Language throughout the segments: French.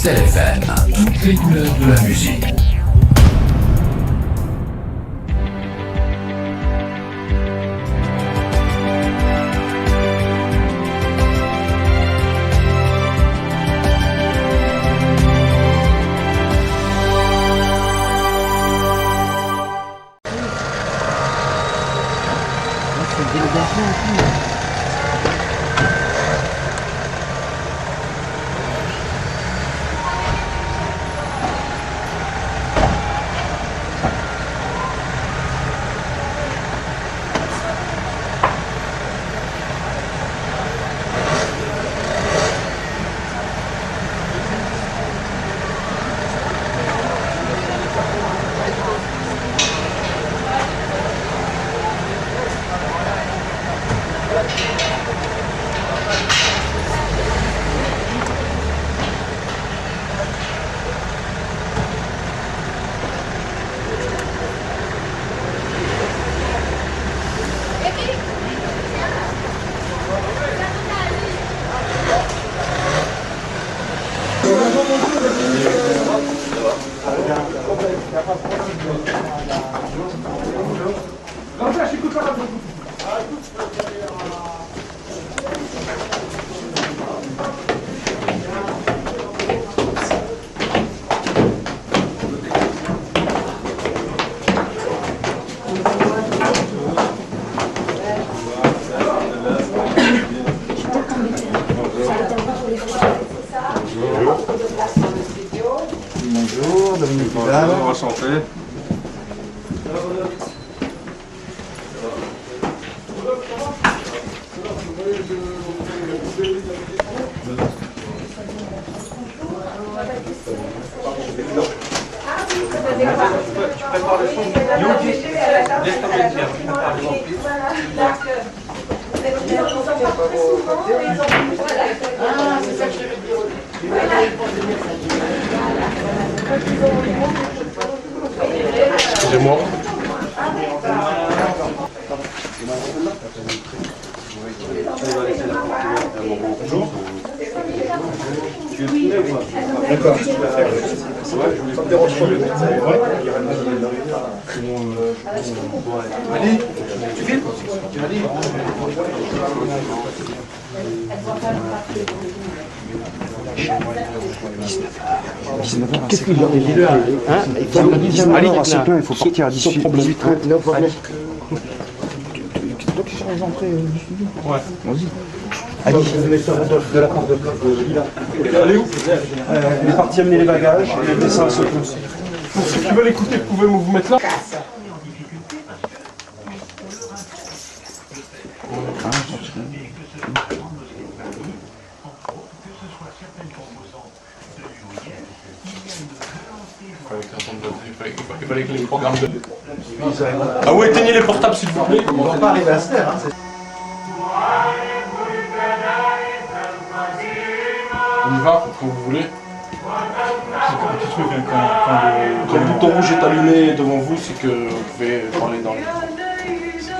Estelle FM, toutes les couleurs de la musique. Bonjour, Dominique Vidal. Bonjour, enchanté. Excusez-moi. D'accord. Ça me dérange pas. Ali, tu filmes? Ali. Qu'est-ce qu'il y a dis-le, hein? Il faut partir à 18h30. Toi qui seras rentré du studio. Ouais. Vas-y. Allez, de la part de Allez où? il est parti amener les bagages et le dessin se pousse. Si tu veux l'écouter, vous pouvez vous mettre là. Il fallait que les programmes de... Ah ouais, éteignez les portables s'il vous plaît. On va pas arriver à se faire. Hein, On y va, quand vous voulez. Quand le bouton rouge est allumé devant vous, c'est que vous pouvez parler dans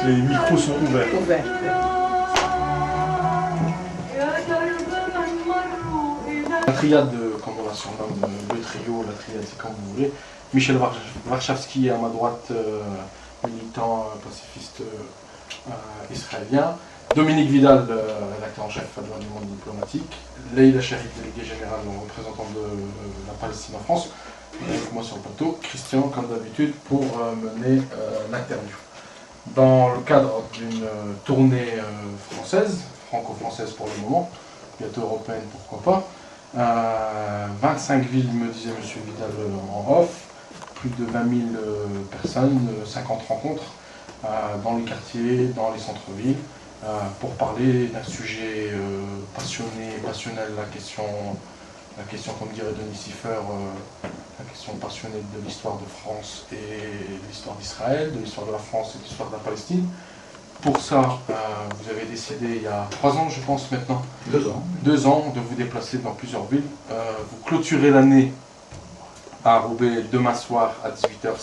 les micros sont ouverts. La triade, comme on la surnomme, le trio, la triade, c'est comme vous voulez. Michel Warszawski à ma droite, militant pacifiste israélien. Dominique Vidal, rédacteur en chef adjoint du monde diplomatique. Leïla Cherif, délégué général représentant de la Palestine en France. Et avec moi sur le plateau, Christian, comme d'habitude, pour mener l'interview. Dans le cadre d'une tournée française, franco-française pour le moment, bientôt européenne, pourquoi pas. 25 villes, me disait M. Vidal en off, plus de 20 000 personnes, 50 rencontres dans les quartiers, dans les centres-villes, pour parler d'un sujet passionnel, la question, comme dirait Denis Siffer, la question passionnée de l'histoire de France et de l'histoire d'Israël, de l'histoire de la France et de l'histoire de la Palestine. Pour ça, vous avez décidé il y a 3 ans, je pense maintenant, 2 ans, de vous déplacer dans plusieurs villes. Vous clôturez l'année à Roubaix demain soir à 18h,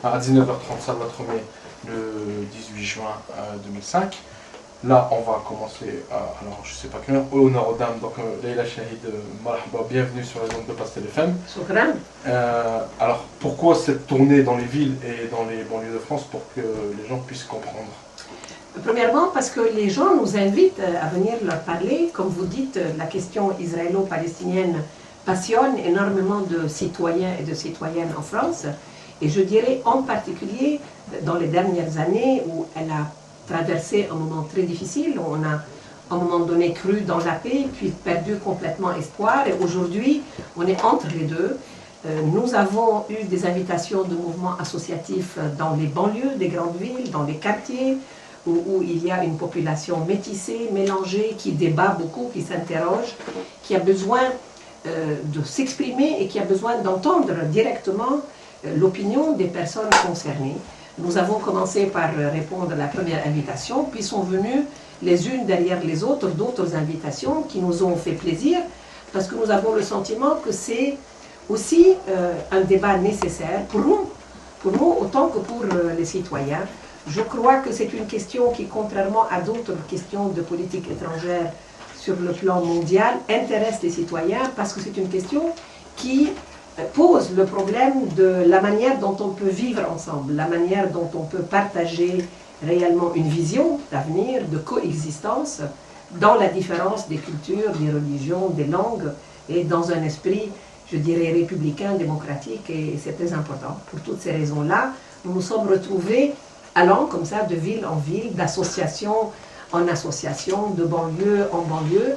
à 19h30, Salvat Romé, le 18 juin 2005. Là, on va commencer alors je sais pas quelle heure, honneur aux dames, donc Leila Shahid, marhaba, bienvenue sur les ondes de Pastel FM. Shukran. Alors, pourquoi cette tournée dans les villes et dans les banlieues de France pour que les gens puissent comprendre? Premièrement, parce que les gens nous invitent à venir leur parler. Comme vous dites, la question israélo-palestinienne passionne énormément de citoyens et de citoyennes en France. Et je dirais en particulier dans les dernières années où elle a traversé un moment très difficile. On a à un moment donné cru dans la paix, puis perdu complètement espoir. Et aujourd'hui, on est entre les deux. Nous avons eu des invitations de mouvements associatifs dans les banlieues des grandes villes, dans les quartiers, où il y a une population métissée, mélangée, qui débat beaucoup, qui s'interroge, qui a besoin de s'exprimer et qui a besoin d'entendre directement l'opinion des personnes concernées. Nous avons commencé par répondre à la première invitation, puis sont venues les unes derrière les autres d'autres invitations qui nous ont fait plaisir, parce que nous avons le sentiment que c'est aussi un débat nécessaire pour nous autant que pour les citoyens. Je crois que c'est une question qui, contrairement à d'autres questions de politique étrangère sur le plan mondial, intéresse les citoyens parce que c'est une question qui pose le problème de la manière dont on peut vivre ensemble, la manière dont on peut partager réellement une vision d'avenir, de coexistence, dans la différence des cultures, des religions, des langues, et dans un esprit, je dirais, républicain, démocratique, et c'est très important. Pour toutes ces raisons-là, nous nous sommes retrouvés allant comme ça de ville en ville, d'association en association, de banlieue en banlieue,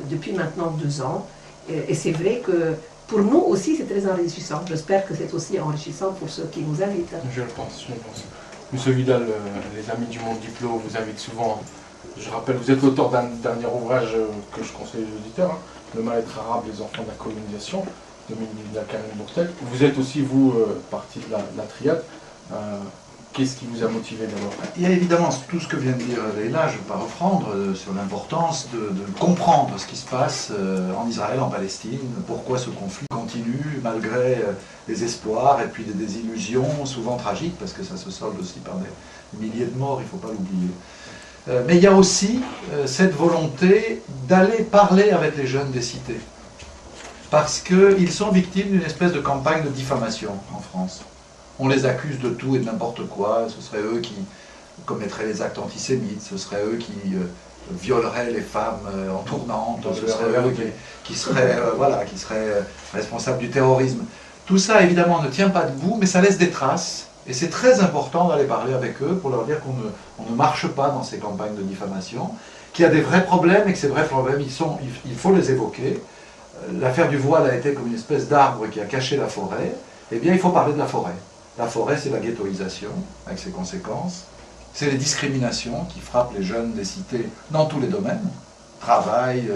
depuis maintenant 2 ans. Et c'est vrai que pour nous aussi, c'est très enrichissant. J'espère que c'est aussi enrichissant pour ceux qui nous invitent. Je le pense, je le pense. Monsieur Vidal, les Amis du Monde Diplo vous invitent souvent. Je rappelle, vous êtes l'auteur d'un dernier ouvrage que je conseille aux auditeurs, hein, Le mal-être arabe, les enfants de la colonisation, de Mélida Kamel Bourtel. Vous êtes aussi, vous, partie de la triade. Qu'est-ce qui vous a motivé d'abord? Il y a évidemment tout ce que vient de dire Leila, je ne vais pas reprendre, sur l'importance de comprendre ce qui se passe en Israël, en Palestine, pourquoi ce conflit continue malgré des espoirs et puis des désillusions souvent tragiques, parce que ça se solde aussi par des milliers de morts, il ne faut pas l'oublier. Mais il y a aussi cette volonté d'aller parler avec les jeunes des cités, parce qu'ils sont victimes d'une espèce de campagne de diffamation en France. On les accuse de tout et de n'importe quoi, ce serait eux qui commettraient les actes antisémites, ce serait eux qui violeraient les femmes en tournante, ce serait eux qui seraient responsables du terrorisme. Tout ça, évidemment, ne tient pas debout, mais ça laisse des traces, et c'est très important d'aller parler avec eux pour leur dire qu'on ne marche pas dans ces campagnes de diffamation, qu'il y a des vrais problèmes, et que ces vrais problèmes, il faut les évoquer. L'affaire du voile a été comme une espèce d'arbre qui a caché la forêt. Eh bien, il faut parler de la forêt. La forêt, c'est la ghettoisation, avec ses conséquences. C'est les discriminations qui frappent les jeunes des cités dans tous les domaines. Travail,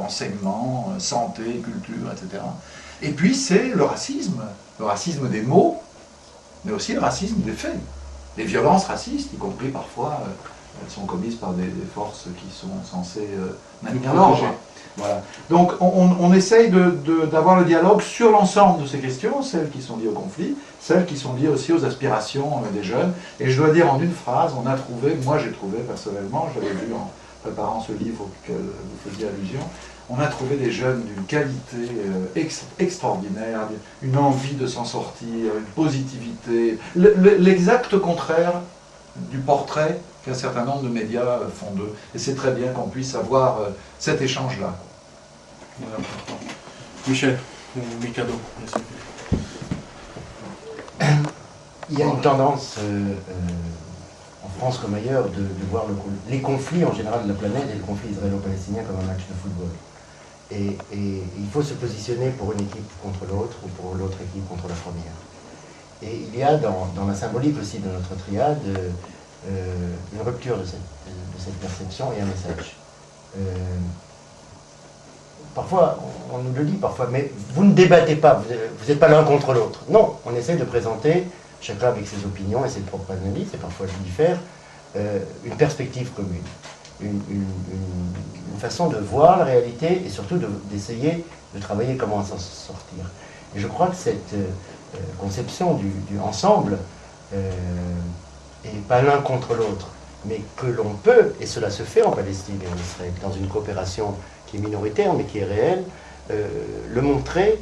enseignement, santé, culture, etc. Et puis, c'est le racisme des mots, mais aussi le racisme des faits. Les violences racistes, y compris parfois, elles sont commises par des forces qui sont censées maintenir l'ordre. Voilà. Donc on essaye d'avoir le dialogue sur l'ensemble de ces questions, celles qui sont liées au conflit, celles qui sont liées aussi aux aspirations des jeunes. Et je dois dire en une phrase, on a trouvé, moi j'ai trouvé personnellement, je l'avais vu en préparant ce livre auquel vous faisiez allusion, on a trouvé des jeunes d'une qualité extraordinaire, une envie de s'en sortir, une positivité, l'exact contraire du portrait qu'un certain nombre de médias font d'eux. Et c'est très bien qu'on puisse avoir cet échange-là. Michel, Mikado. Il y a une tendance, en France comme ailleurs, de voir les conflits en général de la planète et le conflit israélo-palestinien comme un match de football. Et il faut se positionner pour une équipe contre l'autre ou pour l'autre équipe contre la première. Et il y a dans la symbolique aussi de notre triade une rupture de cette perception et un message. Parfois, on nous le dit parfois, mais vous ne débattez pas, vous n'êtes pas l'un contre l'autre. Non, on essaie de présenter, chacun avec ses opinions et ses propres analyses, et parfois je diffère, une perspective commune, une façon de voir la réalité et surtout d'essayer de travailler comment s'en sortir. Et je crois que cette conception du ensemble, et pas l'un contre l'autre, mais que l'on peut, et cela se fait en Palestine et en Israël, dans une coopération qui est minoritaire mais qui est réelle, le montrer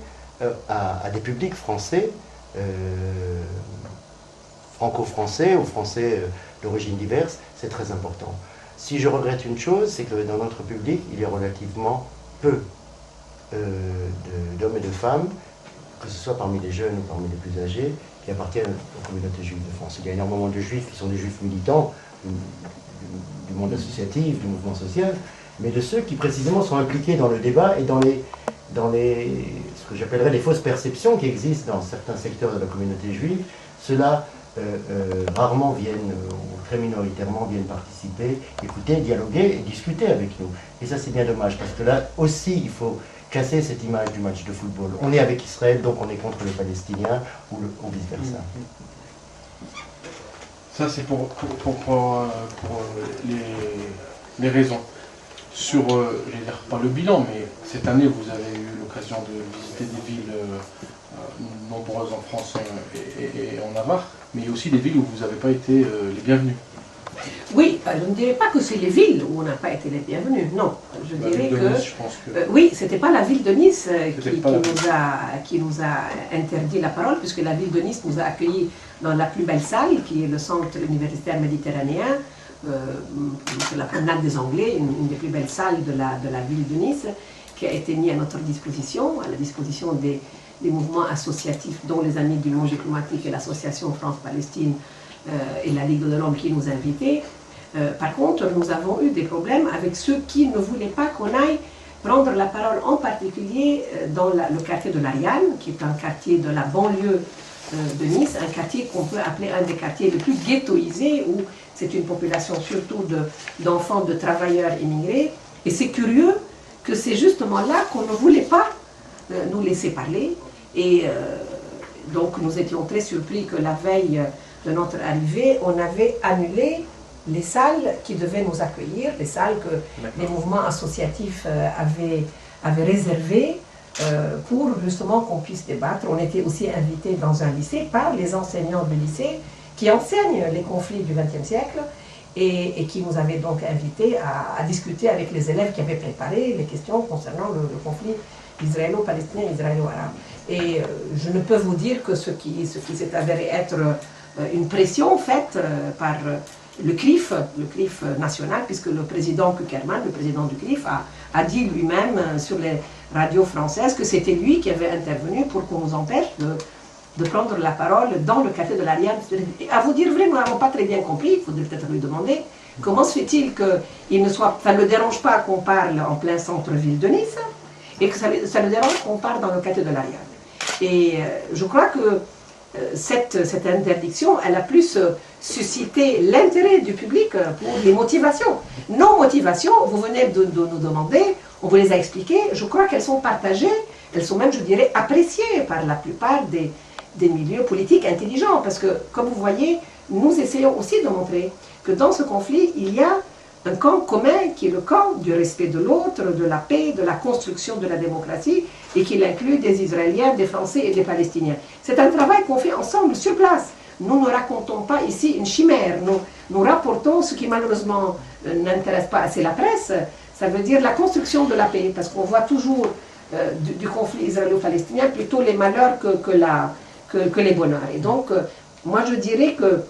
à des publics français, franco-français ou français d'origine diverse, c'est très important. Si je regrette une chose, c'est que dans notre public, il y a relativement peu d'hommes et de femmes, que ce soit parmi les jeunes ou parmi les plus âgés, qui appartiennent aux communautés juives de France. Il y a énormément de juifs qui sont des juifs militants, du monde associatif, du mouvement social, mais de ceux qui précisément sont impliqués dans le débat et dans ce que j'appellerais les fausses perceptions qui existent dans certains secteurs de la communauté juive. Ceux-là rarement viennent, ou très minoritairement viennent participer, écouter, dialoguer et discuter avec nous. Et ça c'est bien dommage, parce que là aussi il faut casser cette image du match de football. On est avec Israël, donc on est contre les Palestiniens, ou vice-versa. Ça, c'est pour les raisons. Sur, je vais dire, pas le bilan, mais cette année, vous avez eu l'occasion de visiter des villes nombreuses en France et en Navarre, mais il y a aussi des villes où vous n'avez pas été les bienvenus. Oui, je ne dirais pas que c'est les villes où on n'a pas été les bienvenus, non. Je dirais que... Nice, je pense que... oui, c'était pas la ville de Nice qui nous a interdit la parole, puisque la ville de Nice nous a accueillis dans la plus belle salle, qui est le centre universitaire méditerranéen, la promenade des Anglais, une des plus belles salles de la ville de Nice, qui a été mise à notre disposition, à la disposition des mouvements associatifs, dont les Amis du Monde diplomatique et l'Association France-Palestine et la Ligue de l'Homme qui nous invitaient. Par contre, nous avons eu des problèmes avec ceux qui ne voulaient pas qu'on aille prendre la parole, en particulier dans le quartier de l'Ariane, qui est un quartier de la banlieue de Nice, un quartier qu'on peut appeler un des quartiers les plus ghettoisés, où c'est une population surtout d'enfants, de travailleurs immigrés. Et c'est curieux que c'est justement là qu'on ne voulait pas nous laisser parler. Et donc nous étions très surpris que la veille de notre arrivée, on avait annulé les salles qui devaient nous accueillir, les salles que les mouvements associatifs avaient réservées pour justement qu'on puisse débattre. On était aussi invités dans un lycée par les enseignants du lycée qui enseignent les conflits du XXe siècle et qui nous avaient donc invités à discuter avec les élèves qui avaient préparé les questions concernant le conflit israélo-palestinien, israélo-arabe. Et je ne peux vous dire que ce qui s'est avéré être une pression faite par le CRIF national, puisque le président Kuckerman, le président du CRIF, a dit lui-même sur les radios françaises que c'était lui qui avait intervenu pour qu'on nous empêche de prendre la parole dans le quartier de l'Ariane. À vous dire vrai, nous n'avons pas très bien compris, il faudrait peut-être lui demander, comment se fait-il qu'il ne le dérange pas qu'on parle en plein centre-ville de Nice, et que ça le dérange qu'on parle dans le quartier de l'Ariane. Et je crois que cette interdiction, elle a plus suscité l'intérêt du public pour les motivations. Nos motivations, vous venez de nous demander, on vous les a expliquées, je crois qu'elles sont partagées, elles sont même, je dirais, appréciées par la plupart des milieux politiques intelligents, parce que, comme vous voyez, nous essayons aussi de montrer que dans ce conflit, il y a un camp commun qui est le camp du respect de l'autre, de la paix, de la construction de la démocratie, et qui inclut des Israéliens, des Français et des Palestiniens. C'est un travail qu'on fait ensemble sur place. Nous ne racontons pas ici une chimère, nous rapportons ce qui malheureusement n'intéresse pas assez la presse, ça veut dire la construction de la paix, parce qu'on voit toujours du conflit israélo-palestinien plutôt les malheurs que les bonheurs. Et donc, moi je dirais que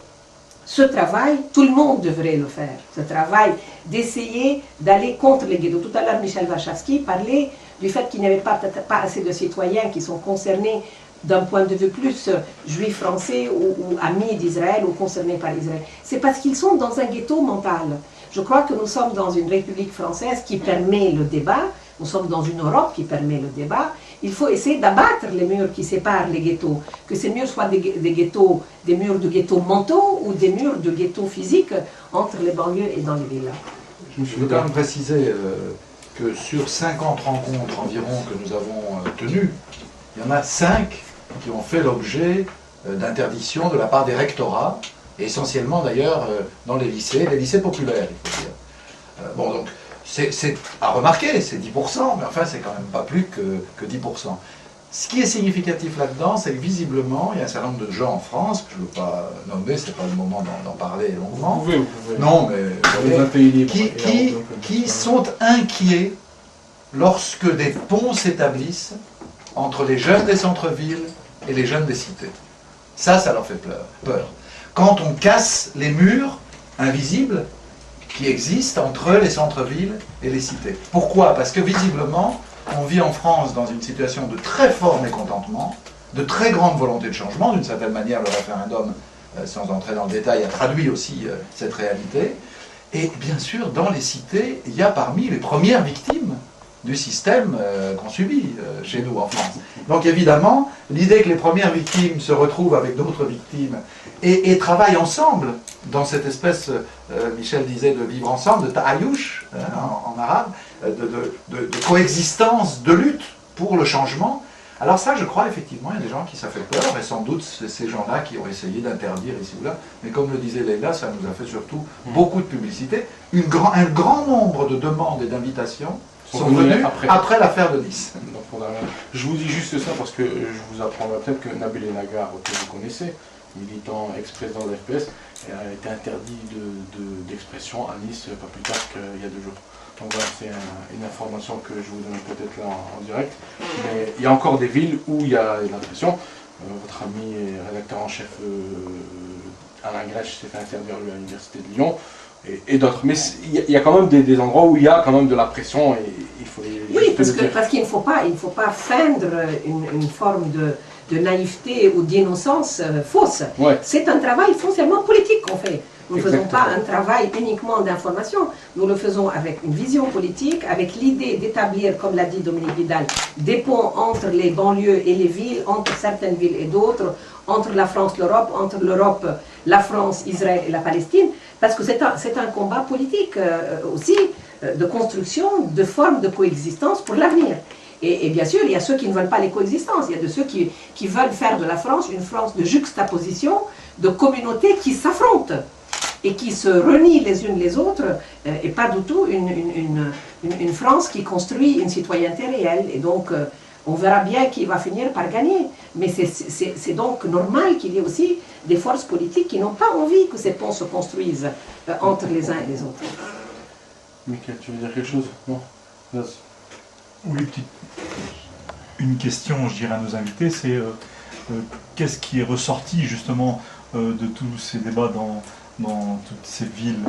ce travail, tout le monde devrait le faire, ce travail d'essayer d'aller contre les ghettos. Tout à l'heure, Michel Warschawski parlait du fait qu'il n'y avait pas assez de citoyens qui sont concernés d'un point de vue plus juif français ou amis d'Israël ou concernés par Israël. C'est parce qu'ils sont dans un ghetto mental. Je crois que nous sommes dans une République française qui permet le débat, nous sommes dans une Europe qui permet le débat. Il faut essayer d'abattre les murs qui séparent les ghettos, que ces murs soient des murs de ghettos mentaux ou des murs de ghettos physiques entre les banlieues et dans les villes. Je veux quand même préciser que sur 50 rencontres environ que nous avons tenues, il y en a 5 qui ont fait l'objet d'interdiction de la part des rectorats, et essentiellement d'ailleurs dans les lycées populaires, il faut dire. Bon, donc, c'est à remarquer, c'est 10%, mais enfin c'est quand même pas plus que 10%. Ce qui est significatif là-dedans, c'est que visiblement, il y a un certain nombre de gens en France, que je ne veux pas nommer, ce n'est pas le moment d'en parler longuement. Vous pouvez. Non, mais Les un pays libre. qui sont inquiets lorsque des ponts s'établissent entre les jeunes des centres-villes et les jeunes des cités. Ça leur fait peur. Quand on casse les murs invisibles qui existent entre les centres-villes et les cités. Pourquoi? Parce que visiblement, on vit en France dans une situation de très fort mécontentement, de très grande volonté de changement. D'une certaine manière, le référendum, sans entrer dans le détail, a traduit aussi cette réalité. Et bien sûr, dans les cités, il y a parmi les premières victimes du système qu'on subit chez nous en France. Donc évidemment, l'idée que les premières victimes se retrouvent avec d'autres victimes et travaillent ensemble dans cette espèce, Michel disait, de vivre ensemble, de ta'ayush en arabe, de coexistence, de lutte pour le changement. Alors ça, je crois, effectivement, il y a des gens qui ça fait peur, et sans doute c'est ces gens-là qui ont essayé d'interdire ici ou là. Mais comme le disait Leïla, ça nous a fait surtout beaucoup de publicité. Un grand nombre de demandes et d'invitations sont venues après l'affaire de Nice. Je vous dis juste ça parce que je vous apprendrai peut-être que Nabil El Nagar, que vous connaissez, militant ex-président de l'FPS, a été interdit d'expression à Nice pas plus tard qu'il y a 2 jours. Donc voilà, c'est une information que je vous donne peut-être là en direct. Mais il y a encore des villes où il y a de la pression. Votre ami et rédacteur en chef Alain Grèche s'est fait interdire à l'Université de Lyon. Et d'autres. Mais il y a quand même des endroits où il y a quand même de la pression et il faut oui, parce qu'il ne faut pas feindre une forme de naïveté ou d'innocence fausse. Ouais. C'est un travail foncièrement politique qu'on fait. Nous ne faisons pas un travail uniquement d'information, nous le faisons avec une vision politique, avec l'idée d'établir, comme l'a dit Dominique Vidal, des ponts entre les banlieues et les villes, entre certaines villes et d'autres, entre la France, l'Europe, entre l'Europe, la France, Israël et la Palestine, parce que c'est un combat politique aussi, de construction, de formes de coexistence pour l'avenir. Et bien sûr, il y a ceux qui ne veulent pas les coexistences, il y a de ceux qui veulent faire de la France une France de juxtaposition, de communautés qui s'affrontent et qui se renient les unes les autres, et pas du tout une France qui construit une citoyenneté réelle. Et donc, on verra bien qui va finir par gagner. Mais c'est donc normal qu'il y ait aussi des forces politiques qui n'ont pas envie que ces ponts se construisent entre les uns et les autres. Michael, tu veux dire quelque chose? Non? Oui, une question, je dirais, à nos invités, c'est qu'est-ce qui est ressorti justement de tous ces débats dans toutes ces villes?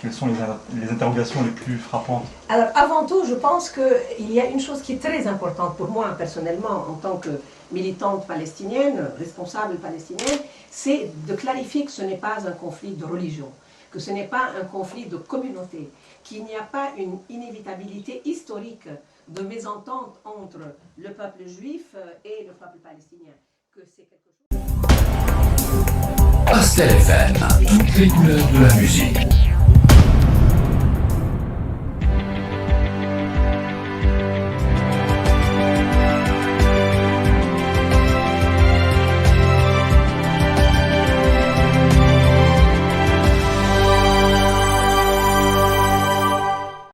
Quelles sont les interrogations les plus frappantes? Alors, avant tout, je pense qu'il y a une chose qui est très importante pour moi, personnellement, en tant que militante palestinienne, responsable palestinienne, c'est de clarifier que ce n'est pas un conflit de religion, que ce n'est pas un conflit de communauté, qu'il n'y a pas une inévitabilité historique de mésentente entre le peuple juif et le peuple palestinien, que c'est quelque chose... Pastel FM, toutes les couleurs de la musique.